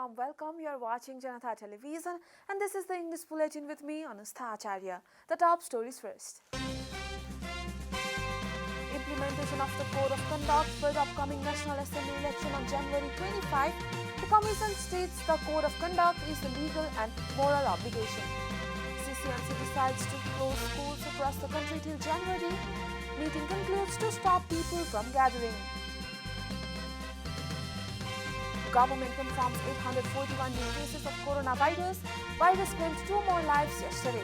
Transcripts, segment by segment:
warm welcome. You are watching Janata Television and this is the English Bulletin with me, Anustha Acharya. The top stories first. Implementation of the Code of Conduct for the upcoming National Assembly election on January 25. The Commission states the Code of Conduct is a legal and moral obligation. CCMC decides to close schools across the country till January. Meeting concludes to stop people from gathering. Government confirms 841 new cases of coronavirus. Virus claimed 2 more lives yesterday.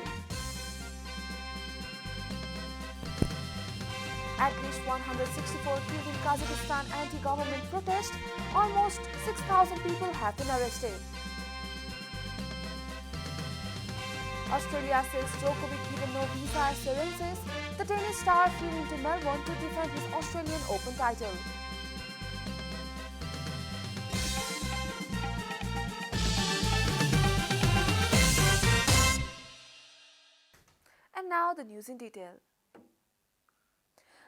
At least 164 killed in Kazakhstan anti-government protest. Almost 6,000 people have been arrested. Australia says Djokovic given no visa assurances. The tennis star flew into Melbourne to defend his Australian Open title. And now the news in detail.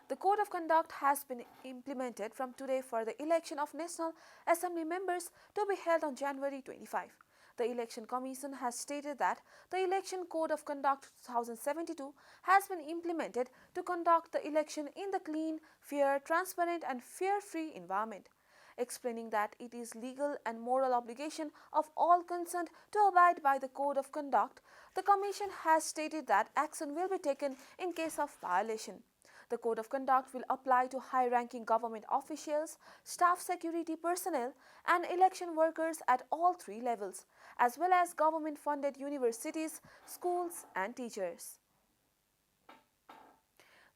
The Code of Conduct has been implemented from today for the election of National Assembly members to be held on January 25. The Election Commission has stated that the Election Code of Conduct 2072 has been implemented to conduct the election in the clean, fair, transparent and fear-free environment, explaining that it is legal and moral obligation of all concerned to abide by the Code of Conduct. The Commission has stated that action will be taken in case of violation. The Code of Conduct will apply to high-ranking government officials, staff security personnel and election workers at all 3 levels, as well as government-funded universities, schools and teachers.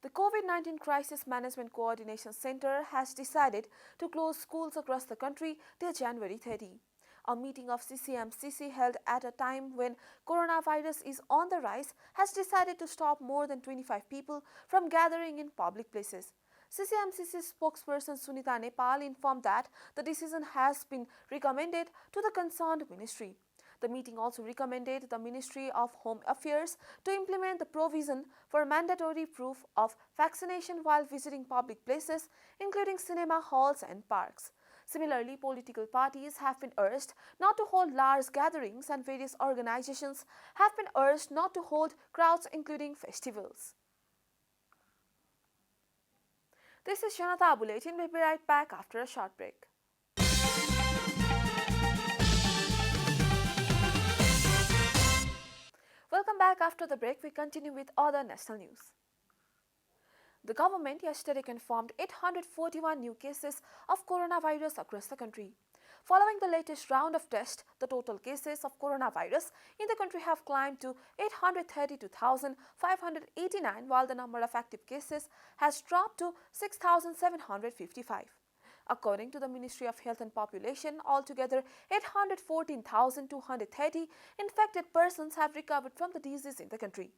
The COVID-19 Crisis Management Coordination Center has decided to close schools across the country till January 30. A meeting of CCMCC held at a time when coronavirus is on the rise has decided to stop more than 25 people from gathering in public places. CCMCC spokesperson Sunita Nepal informed that the decision has been recommended to the concerned ministry. The meeting also recommended the Ministry of Home Affairs to implement the provision for mandatory proof of vaccination while visiting public places, including cinema halls and parks. Similarly, political parties have been urged not to hold large gatherings and various organizations have been urged not to hold crowds including festivals. This is Janata Bulletin. We'll be right back after a short break. Welcome back after the break. We continue with other national news. The government yesterday confirmed 841 new cases of coronavirus across the country. Following the latest round of tests, the total cases of coronavirus in the country have climbed to 832,589, while the number of active cases has dropped to 6,755. According to the Ministry of Health and Population, altogether 814,230 infected persons have recovered from the disease in the country.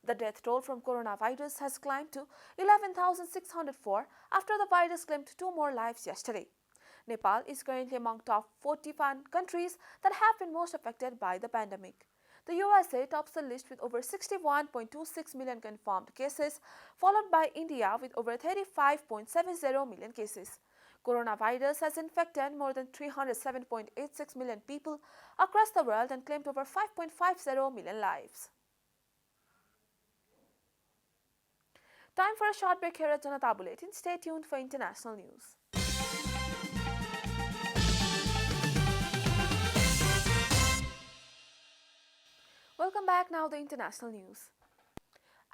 The death toll from coronavirus has climbed to 11,604 after the virus claimed 2 more lives yesterday. Nepal is currently among top 41 countries that have been most affected by the pandemic. The USA tops the list with over 61.26 million confirmed cases, followed by India with over 35.70 million cases. Coronavirus has infected more than 307.86 million people across the world and claimed over 5.50 million lives. Time for a short break here at Janata Bulletin. Stay tuned for international news. Welcome back. Now the international news.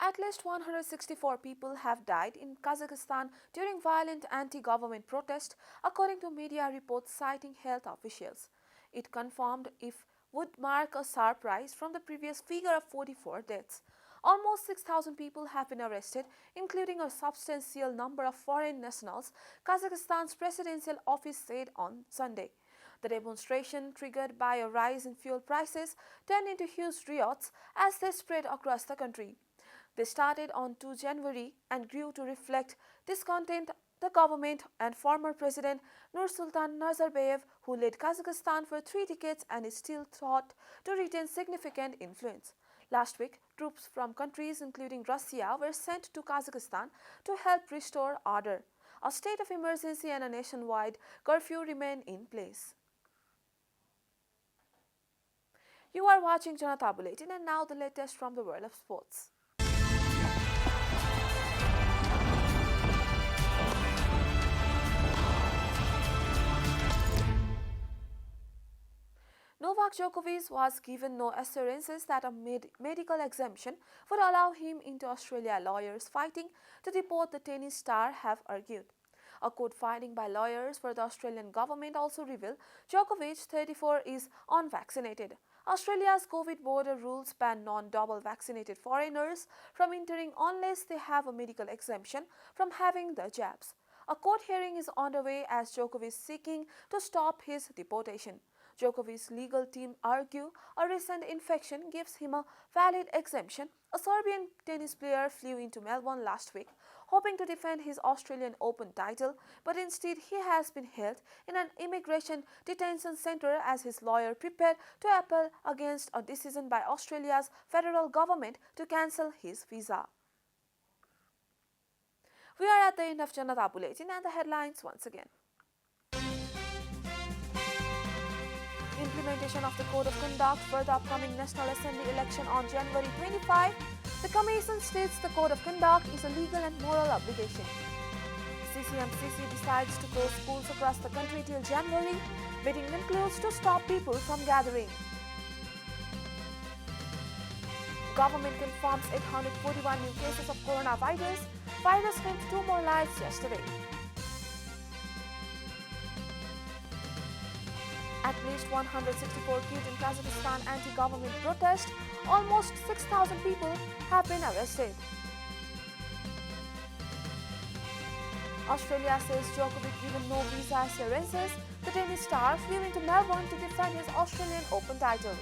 At least 164 people have died in Kazakhstan during violent anti-government protest, according to media reports citing health officials. It confirmed it would mark a sharp rise from the previous figure of 44 deaths. Almost 6,000 people have been arrested, including a substantial number of foreign nationals, Kazakhstan's presidential office said on Sunday. The demonstration, triggered by a rise in fuel prices, turned into huge riots as they spread across the country. They started on 2 January and grew to reflect discontent the government and former President Nursultan Nazarbayev, who led Kazakhstan for 3 decades and is still thought to retain significant influence. Last week, troops from countries including Russia were sent to Kazakhstan to help restore order. A state of emergency and a nationwide curfew remain in place. You are watching Janata Bulletin, and now the latest from the world of sports. Novak Djokovic was given no assurances that a medical exemption would allow him into Australia, lawyers fighting to deport the tennis star have argued. A court finding by lawyers for the Australian government also revealed Djokovic, 34, is unvaccinated. Australia's COVID border rules ban non-double vaccinated foreigners from entering unless they have a medical exemption from having the jabs. A court hearing is underway as Djokovic is seeking to stop his deportation. Djokovic's legal team argue a recent infection gives him a valid exemption. A Serbian tennis player flew into Melbourne last week, hoping to defend his Australian Open title, but instead he has been held in an immigration detention centre as his lawyer prepared to appeal against a decision by Australia's federal government to cancel his visa. We are at the end of Janata Bulletin, and the headlines once again. Implementation of the Code of Conduct for the upcoming National Assembly election on January 25, the Commission states the Code of Conduct is a legal and moral obligation. CCMCC decides to close schools across the country till January. Meeting concludes to stop people from gathering. Government confirms 841 new cases of coronavirus. Virus claimed 2 more lives yesterday. At least 164 killed in Kazakhstan anti-government protest. Almost 6,000 people have been arrested. Australia says Djokovic given no visa assurances. The tennis star flew into Melbourne to defend his Australian Open title.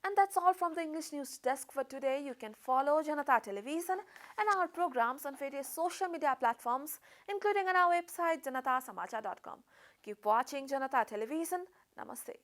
And that's all from the English News Desk for today. You can follow Janata Television and our programs on various social media platforms, including on our website janatasamachar.com. Keep watching Janata Television. Namaste.